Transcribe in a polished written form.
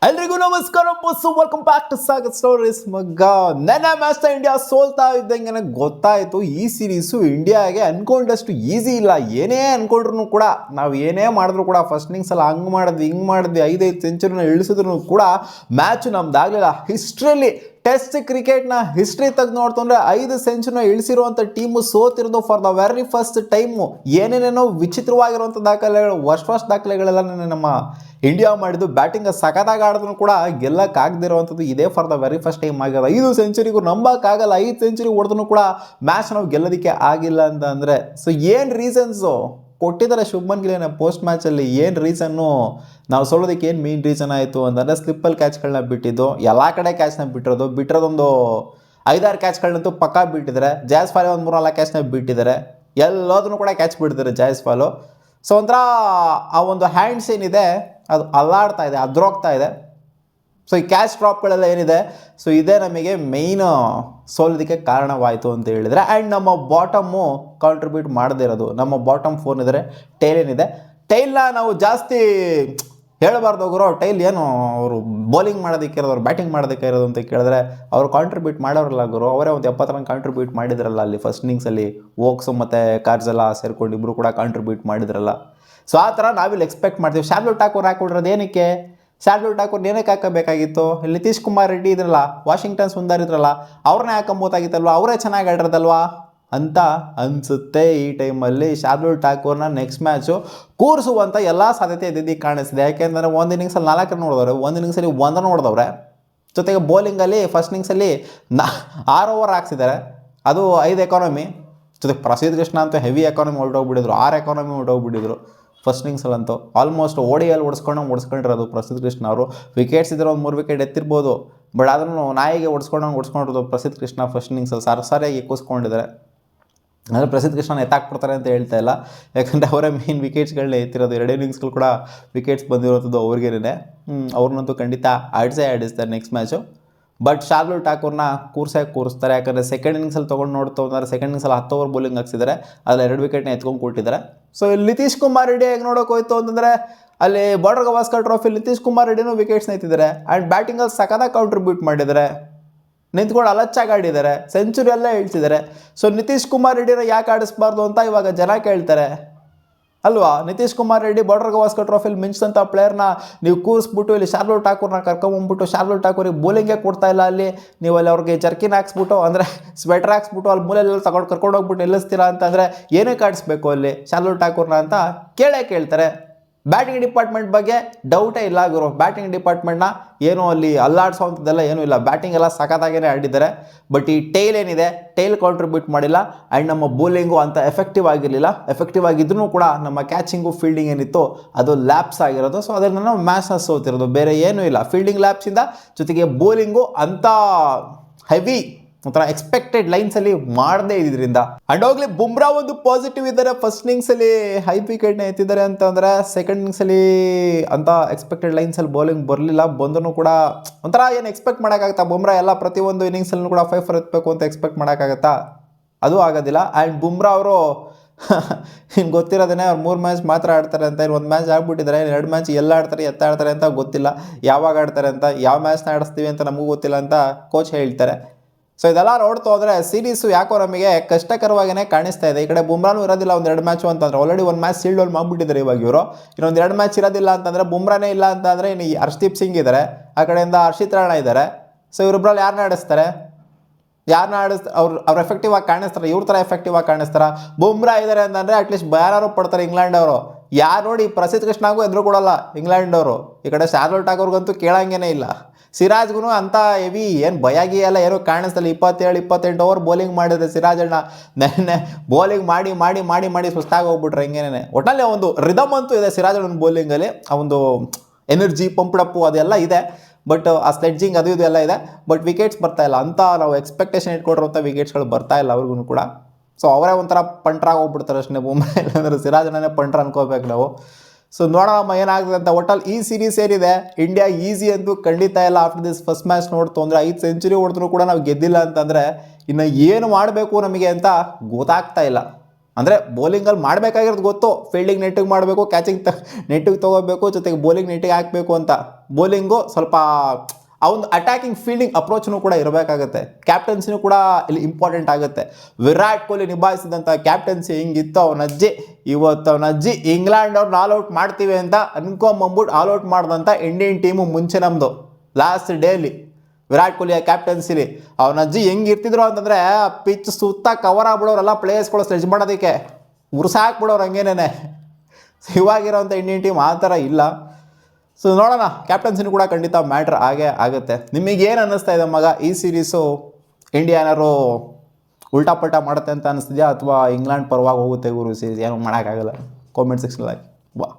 ಎಲ್ರಿಗೂ ನಮಸ್ಕಾರ ಬಸ್ಸು welcome back to Sagar stories. ಮಗ ನನ್ನ ಮ್ಯಾಚ್ನ ಇಂಡಿಯಾ ಸೋಲ್ತಾ ಇದ್ದಂಗೆ ನನಗೆ ಗೊತ್ತಾಯಿತು ಈ ಸೀರೀಸು ಇಂಡಿಯಾಗೆ ಅನ್ಕೊಂಡಷ್ಟು ಈಸಿ ಇಲ್ಲ. ಏನೇ ಅನ್ಕೊಂಡ್ರು ಕೂಡ ನಾವು ಏನೇ ಮಾಡಿದ್ರು ಕೂಡ ಫಸ್ಟ್ ಇನ್ನಿಂಗ್ಸಲ್ಲಿ ಹಂಗೆ ಮಾಡಿದ್ವಿ ಹಿಂಗೆ ಮಾಡಿದ್ವಿ 5 ಸೆಂಚುರಿನ ಇಳಿಸಿದ್ರು ಕೂಡ ಮ್ಯಾಚು ನಮ್ದಾಗಲಿಲ್ಲ. ಹಿಸ್ಟ್ರಿಯಲ್ಲಿ ಟೆಸ್ಟ್ ಕ್ರಿಕೆಟ್ನ ಹಿಸ್ಟ್ರಿ ತೆಗೆದು ನೋಡ್ತಂದ್ರೆ 5 ಸೆಂಚುರಿನ ಇಳಿಸಿರುವಂಥ ಟೀಮು ಸೋತಿರೋದು for the very first time. ಏನೇನೇನೋ ವಿಚಿತ್ರವಾಗಿರುವಂಥ ದಾಖಲೆಗಳು ವರ್ಷ ದಾಖಲೆಗಳೆಲ್ಲ ನಮ್ಮ ಇಂಡಿಯಾ ಮಾಡಿದ್ದು. ಬ್ಯಾಟಿಂಗ್ ಸಖತ್ತಾಗಿ ಆಡಿದ್ರು ಕೂಡ ಗೆಲ್ಲಕ್ಕಾಗದಿರುವಂಥದ್ದು ಇದೇ for the very first time ಆಗಿದೆ. 5 ಸೆಂಚುರಿಗೂ ನಂಬಕ್ಕಾಗಲ್ಲ. 5 ಸೆಂಚುರಿ ಹೊಡೆದ್ರು ಕೂಡ ಮ್ಯಾಚ್ ನಾವು ಗೆಲ್ಲೋದಕ್ಕೆ ಆಗಿಲ್ಲ ಅಂತ ಅಂದರೆ ಸೊ ಏನು ರೀಸನ್ಸು ಕೊಟ್ಟಿದ್ದಾರೆ ಶುಭ್ಮನ್ ಗಿಲ್ನ ಪೋಸ್ಟ್ ಮ್ಯಾಚಲ್ಲಿ. ಏನು ರೀಸನ್ನು ನಾವು ಸೋಲೋದಕ್ಕೆ ಏನು ಮೇನ್ ರೀಸನ್ ಆಯಿತು ಅಂತಂದರೆ ಸ್ಲಿಪ್ಪಲ್ಲಿ ಕ್ಯಾಚ್ಗಳನ್ನ ಬಿಟ್ಟಿದ್ದು. ಎಲ್ಲ ಕಡೆ ಕ್ಯಾಚ್ನ ಬಿಟ್ಟಿರೋದೊಂದು 5-6 ಕ್ಯಾಚ್ಗಳನ್ನಂತೂ ಪಕ್ಕಾ ಬಿಟ್ಟಿದ್ದಾರೆ. ಜಾಸ್ವಾಲ್ ಒಂದು 3-4 ಕ್ಯಾಚ್ನ ಬಿಟ್ಟಿದ್ದಾರೆ. ಎಲ್ಲೋದನ್ನು ಕೂಡ ಕ್ಯಾಚ್ ಬಿಡ್ತಾರೆ ಜಾಸ್ವಾಲು. ಸೊ ಒಂಥರ ಆ ಒಂದು ಹ್ಯಾಂಡ್ಸ್ ಏನಿದೆ ಅದು ಅಲ್ಲಾಡ್ತಾ ಇದೆ, ಅದ್ರೋಗ್ತಾ ಇದೆ. ಸೊ ಈ ಕ್ಯಾಚ್ ಡ್ರಾಪ್ಗಳೆಲ್ಲ ಏನಿದೆ ಸೊ ಇದೇ ನಮಗೆ ಮೇಯ್ನು ಸೋಲೋದಕ್ಕೆ ಕಾರಣವಾಯಿತು ಅಂತ ಹೇಳಿದರೆ. ಆ್ಯಂಡ್ ನಮ್ಮ ಬಾಟಮ್ಮು ಕಾಂಟ್ರಿಬ್ಯೂಟ್ ಮಾಡದೇ ಇರೋದು. ನಮ್ಮ ಬಾಟಮ್ 4 ಇದ್ದಾರೆ, ಟೈಲ್ ಏನಿದೆ. ಟೈಲ್ನ ನಾವು ಜಾಸ್ತಿ ಹೇಳಬಾರ್ದು ಗುರು. ಟೈಲ್ ಏನು ಅವರು ಬೌಲಿಂಗ್ ಮಾಡೋದಕ್ಕೆ ಇರೋದು, ಅವ್ರು ಬ್ಯಾಟಿಂಗ್ ಮಾಡೋದಕ್ಕೆ ಇರೋದು ಅಂತ ಕೇಳಿದ್ರೆ ಅವರು ಕಾಂಟ್ರಿಬ್ಯೂಟ್ ಮಾಡೋರಲ್ಲ ಗುರು. ಅವರೇ ಒಂದು 70 ರನ್ ಕಾಂಟ್ರಿಬ್ಯೂಟ್ ಮಾಡಿದ್ರಲ್ಲ ಅಲ್ಲಿ ಫಸ್ಟ್ ಇನ್ನಿಂಗ್ಸಲ್ಲಿ. ವೋಕ್ಸು ಮತ್ತು ಕಾರ್ಜೆಲ್ಲ ಸೇರ್ಕೊಂಡು ಇಬ್ಬರು ಕೂಡ ಕಾಂಟ್ರಿಬ್ಯೂಟ್ ಮಾಡಿದ್ರಲ್ಲ. ಸೊ ಆ ಥರ ನಾವಿಲ್ಲಿ ಎಕ್ಸ್ಪೆಕ್ಟ್ ಮಾಡ್ತೀವಿ. ಶಾರ್ದುಲ್ ಠಾಕೂರ್ ಹಾಕೊಡ್ರೋದು ಏನಕ್ಕೆ? ಶಾರ್ದುಲ್ ಠಾಕೂರ್ ಏನಕ್ಕೆ ಹಾಕಬೇಕಾಗಿತ್ತು? ನಿತೀಶ್ ಕುಮಾರ್ ರೆಡ್ಡಿ ಇದ್ರಲ್ಲ, ವಾಷಿಂಗ್ಟನ್ ಸುಂದರ್ ಇದ್ರಲ್ಲ, ಅವ್ರನ್ನೇ ಹಾಕೊಂಬೋದಾಗಿತ್ತಲ್ವ, ಅವರೇ ಚೆನ್ನಾಗಿ ಆಡಿರೋದಲ್ವಾ ಅಂತ ಅನಿಸುತ್ತೆ ಈ ಟೈಮಲ್ಲಿ. ಶಾರ್ದುಲ್ ಠಾಕೂರ್ನ ನೆಕ್ಸ್ಟ್ ಮ್ಯಾಚು ಕೂರಿಸುವಂಥ ಎಲ್ಲ ಸಾಧ್ಯತೆ ಇದ್ದಿದ್ದು ಕಾಣಿಸ್ತಿದೆ. ಯಾಕೆಂದರೆ ಒಂದು ಇನ್ನಿಂಗ್ಸಲ್ಲಿ 4 ರನ್ ಹೊಡೆದವ್ರೆ, ಒಂದು ಇನ್ನಿಂಗ್ಸಲ್ಲಿ 1 ರನ್ ಹೊಡೆದವ್ರೆ. ಜೊತೆಗೆ ಬೌಲಿಂಗಲ್ಲಿ ಫಸ್ಟ್ ಇನ್ನಿಂಗ್ಸಲ್ಲಿ 6 ಓವರ್ ಹಾಕ್ಸಿದ್ದಾರೆ, ಅದು 5 ಎಕಾನಮಿ. ಜೊತೆಗೆ ಪ್ರಸಿದ್ಧ ಕೃಷ್ಣ ಅಂತೂ ಹೆವಿ ಎಕಾನಮಿ ಹೊರಟೋಗ್ಬಿಟ್ಟಿದ್ರು, 6 ಎಕಾನಮಿ ಹೊರಟೋಗ್ಬಿಟ್ಟಿದ್ರು ಫಸ್ಟ್ ಇನ್ನಿಂಗ್ಸಲ್ಲಂತೂ. ಆಲ್ಮೋಸ್ಟ್ ಓಡಿಯಲ್ಲಿ ಹೊಡ್ಸ್ಕೊಂಡಿರೋದು ಪ್ರಸಿದ್ಧ ಕೃಷ್ಣ ಅವರು. ವಿಕೆಟ್ಸ್ ಇದ್ರೆ ಒಂದು 3 ವಿಕೆಟ್ ಎತ್ತಿರ್ಬೋದು, ಬಟ್ ಆದ್ರೂ ನಾಯಿಗೆ ಹೊಡ್ಸ್ಕೊಂಡಿರೋದು ಪ್ರಸಿದ್ಧ ಕೃಷ್ಣ ಫಸ್ಟ್ ಇನ್ನಿಂಗ್ಸಲ್ಲಿ ಸರಿಯಾಗಿ ಕೂಸ್ಕೊಂಡಿದ್ದಾರೆ. ಅಂದರೆ ಪ್ರಸಿದ್ಧ ಕೃಷ್ಣನ ಎತ್ತಾಕ್ಬಿಡ್ತಾರೆ ಅಂತ ಹೇಳ್ತಾ ಇಲ್ಲ, ಯಾಕಂದರೆ ಅವರೇ ಮೇನ್ ವಿಕೆಟ್ಸ್ಗಳನ್ನ ಎತ್ತಿರೋದು. 2 ಇನ್ನಿಂಗ್ಸ್ಗಳು ಕೂಡ ವಿಕೆಟ್ಸ್ ಬಂದಿರೋದು ಅವ್ರಿಗೇನೆ. ಅವ್ರನ್ನಂತೂ ಖಂಡಿತ ಆಡಿಸ್ತಾರೆ ನೆಕ್ಸ್ಟ್ ಮ್ಯಾಚು. ಬಟ್ ಶಾರ್ದುಲ್ ಠಾಕೂರ್ನ ಕೂರಿಸ್ತಾರೆ. ಯಾಕಂದರೆ ಸೆಕೆಂಡ್ ಇನ್ನಿಂಗ್ಸಲ್ಲಿ ನೋಡ್ತು ಅಂದರೆ ಸೆಕೆಂಡ್ ಇನ್ನಿಂಗ್ಸಲ್ಲಿ 10 ಓವರ್ ಬೌಲಿಂಗ್ ಹಾಕ್ಸಿದ್ದಾರೆ, ಅದರಲ್ಲಿ 2 ವಿಕೆಟ್ನ ಎತ್ಕೊಂಡು ಕೊಟ್ಟಿದ್ದಾರೆ. ಸೊ ಇಲ್ಲಿ ನಿತೀಶ್ ಕುಮಾರ್ ರೆಡ್ಡಿ ಹೇಗೆ ನೋಡೋಕೆ ಹೋಯ್ತು ಅಂತಂದರೆ ಅಲ್ಲಿ ಬಾರ್ಡರ್ ಗವಾಸ್ಕರ್ ಟ್ರೋಫಿ ನಿತೀಶ್ ಕುಮಾರ್ ರೆಡ್ಡಿನೂ ವಿಕೆಟ್ಸ್ನ ಎತ್ತಿದ್ದಾರೆ. ಆ್ಯಂಡ್ ಬ್ಯಾಟಿಂಗಲ್ಲಿ ಸಖತ್ತಾಗಿ ಕಾಂಟ್ರಿಬ್ಯೂಟ್ ಮಾಡಿದ್ದಾರೆ, ನಿಂತ್ಕೊಂಡು ಅಲಚ್ಚಾಗಿ ಆಡಿದ್ದಾರೆ, ಸೆಂಚುರಿ ಎಲ್ಲ ಹೇಳ್ತಿದ್ದಾರೆ. ಸೊ ನಿತೀಶ್ ಕುಮಾರ್ ರೆಡ್ಡಿನ ಯಾಕೆ ಆಡಿಸ್ಬಾರ್ದು ಅಂತ ಇವಾಗ ಜನ ಕೇಳ್ತಾರೆ ಅಲ್ವಾ. ನಿತೀಶ್ ಕುಮಾರ್ ರೆಡ್ಡಿ ಬಾರ್ಡರ್ ಗವಾಸ್ಕರ್ ಟ್ರೋಫಿಲಿ ಮಿಂಚಿದಂಥ ಪ್ಲೇಯರ್ನ ನೀವು ಕೂರಿಸ್ಬಿಟ್ಟು ಇಲ್ಲಿ ಶಾರ್ದುಲ್ ಠಾಕೂರ್ನ ಕರ್ಕೊಂಬಂದ್ಬಿಟ್ಟು ಶಾರ್ದುಲ್ ಠಾಕೂರಿಗೆ ಬೌಲಿಂಗೇ ಕೊಡ್ತಾ ಇಲ್ಲ. ಅಲ್ಲಿ ನೀವು ಅಲ್ಲಿ ಅವ್ರಿಗೆ ಜರ್ಕಿನ್ ಹಾಕ್ಸ್ಬಿಟ್ಟು ಅಂದರೆ ಸ್ವೆಟರ್ ಹಾಕ್ಸ್ಬಿಟ್ಟು ಅಲ್ಲಿ ಮೂಲೆಲ್ಲ ಕರ್ಕೊಂಡು ಹೋಗ್ಬಿಟ್ಟು ನಿಲ್ಲಿಸ್ತೀರಾ ಅಂತಂದರೆ ಏನಕ್ಕೆ ಆಡಿಸ್ಬೇಕು ಅಲ್ಲಿ ಶಾರ್ದುಲ್ ಠಾಕೂರ್ನ ಅಂತ ಕೇಳ್ತಾರೆ. ಬ್ಯಾಟಿಂಗ್ ಡಿಪಾರ್ಟ್ಮೆಂಟ್ ಬಗ್ಗೆ ಡೌಟೇ ಇಲ್ಲ ಗುರು. ಬ್ಯಾಟಿಂಗ್ ಡಿಪಾರ್ಟ್ಮೆಂಟ್ನ ಏನೂ ಅಲ್ಲಿ ಅಲ್ಲಾಡಿಸೋವಂಥದ್ದೆಲ್ಲ ಏನೂ ಇಲ್ಲ. ಬ್ಯಾಟಿಂಗ್ ಎಲ್ಲ ಸಖತ್ತಾಗೇ ಆಡಿದ್ದಾರೆ. ಬಟ್ ಈ ಟೈಲ್ ಏನಿದೆ, ಟೈಲ್ ಕಾಂಟ್ರಿಬ್ಯೂಟ್ ಮಾಡಿಲ್ಲ. ಆ್ಯಂಡ್ ನಮ್ಮ ಬೌಲಿಂಗು ಅಂತ ಎಫೆಕ್ಟಿವ್ ಆಗಿರಲಿಲ್ಲ. ಎಫೆಕ್ಟಿವ್ ಆಗಿದ್ರೂ ಕೂಡ ನಮ್ಮ ಕ್ಯಾಚಿಂಗು ಫೀಲ್ಡಿಂಗ್ ಏನಿತ್ತು ಅದು ಲ್ಯಾಪ್ಸ್ ಆಗಿರೋದು. ಸೊ ಅದನ್ನು ನಾವು ಮ್ಯಾಚ್ನ ಸೋತಿರೋದು, ಬೇರೆ ಏನೂ ಇಲ್ಲ. ಫೀಲ್ಡಿಂಗ್ ಲ್ಯಾಪ್ಸಿಂದ ಜೊತೆಗೆ ಬೌಲಿಂಗು ಅಂತ ಹೆವಿ ಒಂಥರ ಎಕ್ಸ್ಪೆಕ್ಟೆಡ್ ಲೈನ್ಸಲ್ಲಿ ಮಾಡದೇ ಇದ್ರಿಂದ. ಅಂಡ್ ಹೋಗ್ಲಿ ಬುಮ್ರಾ ಒಂದು ಪಾಸಿಟಿವ್ ಇದ್ದಾರೆ. ಫಸ್ಟ್ ಇನ್ನಿಂಗ್ಸಲ್ಲಿ 5 ವಿಕೆಟ್ನ ಎತ್ತಿದ್ದಾರೆ ಅಂತಂದರೆ ಸೆಕೆಂಡ್ ಇನ್ನಿಂಗ್ಸಲ್ಲಿ ಅಂತ ಎಕ್ಸ್ಪೆಕ್ಟೆಡ್ ಲೈನ್ಸಲ್ಲಿ ಬೌಲಿಂಗ್ ಬರಲಿಲ್ಲ. ಬಂದರೂ ಕೂಡ ಒಂಥರ ಏನು ಎಕ್ಸ್ಪೆಕ್ಟ್ ಮಾಡೋಕ್ಕಾಗತ್ತಾ? ಬುಮ್ರಾ ಎಲ್ಲ ಪ್ರತಿಯೊಂದು ಇನ್ನಿಂಗ್ಸಲ್ಲೂ ಕೂಡ 5 ಎತ್ತಬೇಕು ಅಂತ ಎಕ್ಸ್ಪೆಕ್ಟ್ ಮಾಡೋಕ್ಕಾಗತ್ತಾ? ಅದು ಆಗೋದಿಲ್ಲ. ಆ್ಯಂಡ್ ಬುಮ್ರಾ ಅವರು ಇನ್ನು ಗೊತ್ತಿರೋದೇ ಅವ್ರು 3 ಮ್ಯಾಚ್ ಮಾತ್ರ ಆಡ್ತಾರೆ ಅಂತ. ಇನ್ನು 1 ಮ್ಯಾಚ್ ಆಗ್ಬಿಟ್ಟಿದ್ದಾರೆ, 2 ಮ್ಯಾಚ್ ಎಲ್ಲ ಆಡ್ತಾರೆ ಆಡ್ತಾರೆ ಅಂತ ಗೊತ್ತಿಲ್ಲ. ಯಾವಾಗ ಆಡ್ತಾರೆ ಅಂತ, ಯಾವ ಮ್ಯಾಚ್ನ ಆಡಿಸ್ತೀವಿ ಅಂತ ನಮಗೂ ಗೊತ್ತಿಲ್ಲ ಅಂತ ಕೋಚ್ ಹೇಳ್ತಾರೆ. ಸೊ ಇದೆಲ್ಲ ನೋಡ್ತು ಅಂದರೆ ಸೀರೀಸು ಯಾಕೋ ನಮಗೆ ಕಷ್ಟಕರವಾಗಿಯೇ ಕಾಣಿಸ್ತಾ ಇದೆ. ಈ ಕಡೆ ಬುಮ್ರಾನೂ ಇರೋದಿಲ್ಲ 1-2 ಮ್ಯಾಚು ಅಂತಂದರೆ. ಆಲ್ರೆಡಿ 1 ಮ್ಯಾಚ್ ಸೀಲ್ಡ್ ಔಟ್ ಮಾಡಿಬಿಟ್ಟಿದ್ದಾರೆ ಇವಾಗ ಇವರು. ಇನ್ನೊಂದು 2 ಮ್ಯಾಚ್ ಇರೋದಿಲ್ಲ ಅಂತಂದರೆ ಬುಮ್ರಾನೇ ಇಲ್ಲ ಅಂತಂದರೆ ಇನ್ನು ಹರ್ಷದೀಪ್ ಸಿಂಗ್ ಇದ್ದಾರೆ, ಆ ಕಡೆಯಿಂದ ಹರ್ಷಿತ್ ರಾಣಾ ಇದ್ದಾರೆ. ಸೊ ಇವರಿಬ್ಬರಲ್ಲಿ ಯಾರನ್ನ ಆಡಿಸ್ತಾರೆ? ಅವ್ರು ಎಫೆಕ್ಟಿವ್ ಆಗಿ ಕಾಣಿಸ್ತಾರೆ, ಇವ್ರ ಥರ ಎಫೆಕ್ಟಿವ್ ಆಗಿ ಕಾಣಿಸ್ತಾರೆ. ಬುಮ್ರಾ ಇದ್ದಾರೆ ಅಂತಂದರೆ ಅಟ್ಲೀಸ್ಟ್ ಯಾರು ಪಡ್ತಾರೆ ಇಂಗ್ಲೆಂಡ್ ಅವರು. ಯಾರು ನೋಡಿ ಪ್ರಸಿದ್ಧ ಕೃಷ್ಣಗೂ ಎದುರು ಕೊಡಲ್ಲ ಇಂಗ್ಲೆಂಡ್ ಅವರು. ಈ ಕಡೆ ಶಾರ್ದುಲ್ ಠಾಕೂರ್ಗಂತೂ ಕೇಳಂಗೇ ಇಲ್ಲ. ಸಿರಾಜ್ಗೂ ಅಂತ ಹೆವಿ ಏನು ಭಯಾಗಿ ಎಲ್ಲ ಏನೂ ಕಾಣಿಸ್ತಲ್ಲ. 27-28 ಓವರ್ ಬೌಲಿಂಗ್ ಮಾಡಿದ್ರೆ ಸಿರಾಜಣ್ಣ ನೆನ್ನೆ ಬೌಲಿಂಗ್ ಮಾಡಿ ಸುಸ್ತಾಗಿ ಹೋಗ್ಬಿಟ್ರೆ ಹಿಂಗೇನೆ. ಒಟ್ಟಲ್ಲಿ ಒಂದು ರಿದಮ್ ಅಂತೂ ಇದೆ ಸಿರಾಜಣ್ಣನ ಬೌಲಿಂಗಲ್ಲಿ. ಆ ಒಂದು ಎನರ್ಜಿ ಪಂಪ್ಡಪ್ಪು ಅದೆಲ್ಲ ಇದೆ. ಬಟ್ ಆ ಸ್ಲೆಡ್ಜಿಂಗ್ ಅದು ಇದು ಎಲ್ಲ ಇದೆ. ಬಟ್ ವಿಕೆಟ್ಸ್ ಬರ್ತಾಯಿಲ್ಲ ಅಂತ ನಾವು ಎಕ್ಸ್ಪೆಕ್ಟೇಷನ್ ಇಟ್ಕೊಂಡಿರೋಂಥ ವಿಕೆಟ್ಸ್ಗಳು ಬರ್ತಾಯಿಲ್ಲ ಅವ್ರಿಗೂ ಕೂಡ. ಸೊ ಅವರೇ ಒಂಥರ ಪಂಟ್ರಾಗಿ ಹೋಗ್ಬಿಡ್ತಾರೆ ಅಷ್ಟೇ. ಬುಮ್ರಾ ಇಲ್ಲಾಂದ್ರೆ ಸಿರಾಜಣ್ಣನೇ ಪಂಟ್ರ ಅನ್ಕೋಬೇಕು ನಾವು. ಸೊ ನೋಡೋಣ ಏನಾಗ್ತದೆ ಅಂತ. ಒಟ್ಟಲ್ಲಿ ಈ ಸೀರೀಸ್ ಏನಿದೆ ಇಂಡಿಯಾ ಈಸಿ ಅಂತೂ ಖಂಡಿತ ಇಲ್ಲ. ಆಫ್ಟರ್ ದಿಸ್ ಫಸ್ಟ್ ಮ್ಯಾಚ್ ನೋಡ್ತು ಅಂದರೆ 5 ಸೆಂಚುರಿ ಹೊಡೆದ್ರೂ ಕೂಡ ನಾವು ಗೆದ್ದಿಲ್ಲ ಅಂತಂದರೆ ಇನ್ನು ಏನು ಮಾಡಬೇಕು ನಮಗೆ ಅಂತ ಗೊತ್ತಾಗ್ತಾ ಇಲ್ಲ. ಅಂದರೆ ಬೌಲಿಂಗಲ್ಲಿ ಮಾಡಬೇಕಾಗಿರೋದು ಗೊತ್ತು, ಫೀಲ್ಡಿಂಗ್ ನೆಟ್ಟಿಗೆ ಮಾಡಬೇಕು, ಕ್ಯಾಚಿಂಗ್ ನೆಟ್ಟಿಗೆ ತೊಗೋಬೇಕು, ಜೊತೆಗೆ ಬೌಲಿಂಗ್ ನೆಟ್ಟಿಗೆ ಹಾಕಬೇಕು ಅಂತ. ಬೌಲಿಂಗು ಸ್ವಲ್ಪ ಆ ಒಂದು ಅಟ್ಯಾಕಿಂಗ್ ಫೀಲ್ಡಿಂಗ್ ಅಪ್ರೋಚ್ನೂ ಕೂಡ ಇರಬೇಕಾಗತ್ತೆ. ಕ್ಯಾಪ್ಟನ್ಸಿನೂ ಕೂಡ ಇಲ್ಲಿ ಇಂಪಾರ್ಟೆಂಟ್ ಆಗುತ್ತೆ. ವಿರಾಟ್ ಕೊಹ್ಲಿ ನಿಭಾಯಿಸಿದಂಥ ಕ್ಯಾಪ್ಟನ್ಸಿ ಹೆಂಗಿತ್ತು ಅವನ ಅಜ್ಜಿ, ಇವತ್ತು ಅವನ ಅಜ್ಜಿ ಇಂಗ್ಲೆಂಡ್ ಅವ್ರನ್ನ ಆಲ್ಔಟ್ ಮಾಡ್ತೀವಿ ಅಂತ ಅನ್ಕೊಂಬಂದ್ಬಿಟ್ಟು ಆಲ್ಔಟ್ ಮಾಡಿದಂಥ ಇಂಡಿಯನ್ ಟೀಮು ಮುಂಚೆ ನಮ್ಮದು ಲಾಸ್ಟ್ ಡೇಲಿ ವಿರಾಟ್ ಕೊಹ್ಲಿಯ ಕ್ಯಾಪ್ಟನ್ಸಿಲಿ ಅವನ ಅಜ್ಜಿ ಹೆಂಗಿರ್ತಿದ್ರು ಅಂತಂದರೆ ಪಿಚ್ ಸುತ್ತ ಕವರ್ ಆಗ್ಬಿಡೋರೆಲ್ಲ ಪ್ಲೇಯರ್ಸ್ಗಳು ಸ್ಲೆಜ್ ಮಾಡೋದಕ್ಕೆ ಉರ್ಸಾಕ್ಬಿಡೋರು ಹಂಗೇನೇ. ಇವಾಗಿರೋಂಥ ಇಂಡಿಯನ್ ಟೀಮ್ ಆ ಥರ ಇಲ್ಲ. ಸೊ ನೋಡೋಣ, ಕ್ಯಾಪ್ಟನ್ಸಿನೂ ಕೂಡ ಖಂಡಿತ ಮ್ಯಾಟ್ರ್ ಆಗೇ ಆಗುತ್ತೆ. ನಿಮಗೇನು ಅನ್ನಿಸ್ತಾ ಇದೆ ಮಗ, ಈ ಸೀರೀಸು ಇಂಡಿಯಾ ಏನಾರು ಉಲ್ಟಾ ಪಲ್ಟಾ ಮಾಡುತ್ತೆ ಅಂತ ಅನ್ನಿಸ್ತಿದೆಯಾ, ಅಥವಾ ಇಂಗ್ಲೆಂಡ್ ಪರವಾಗಿ ಹೋಗುತ್ತೆ ಗುರು ಸೀರೀಸ್? ಏನೂ ಮಾಡೋಕ್ಕಾಗಲ್ಲ. ಕಾಮೆಂಟ್ ಸೆಕ್ಷನಲ್ಲಿ ವಾ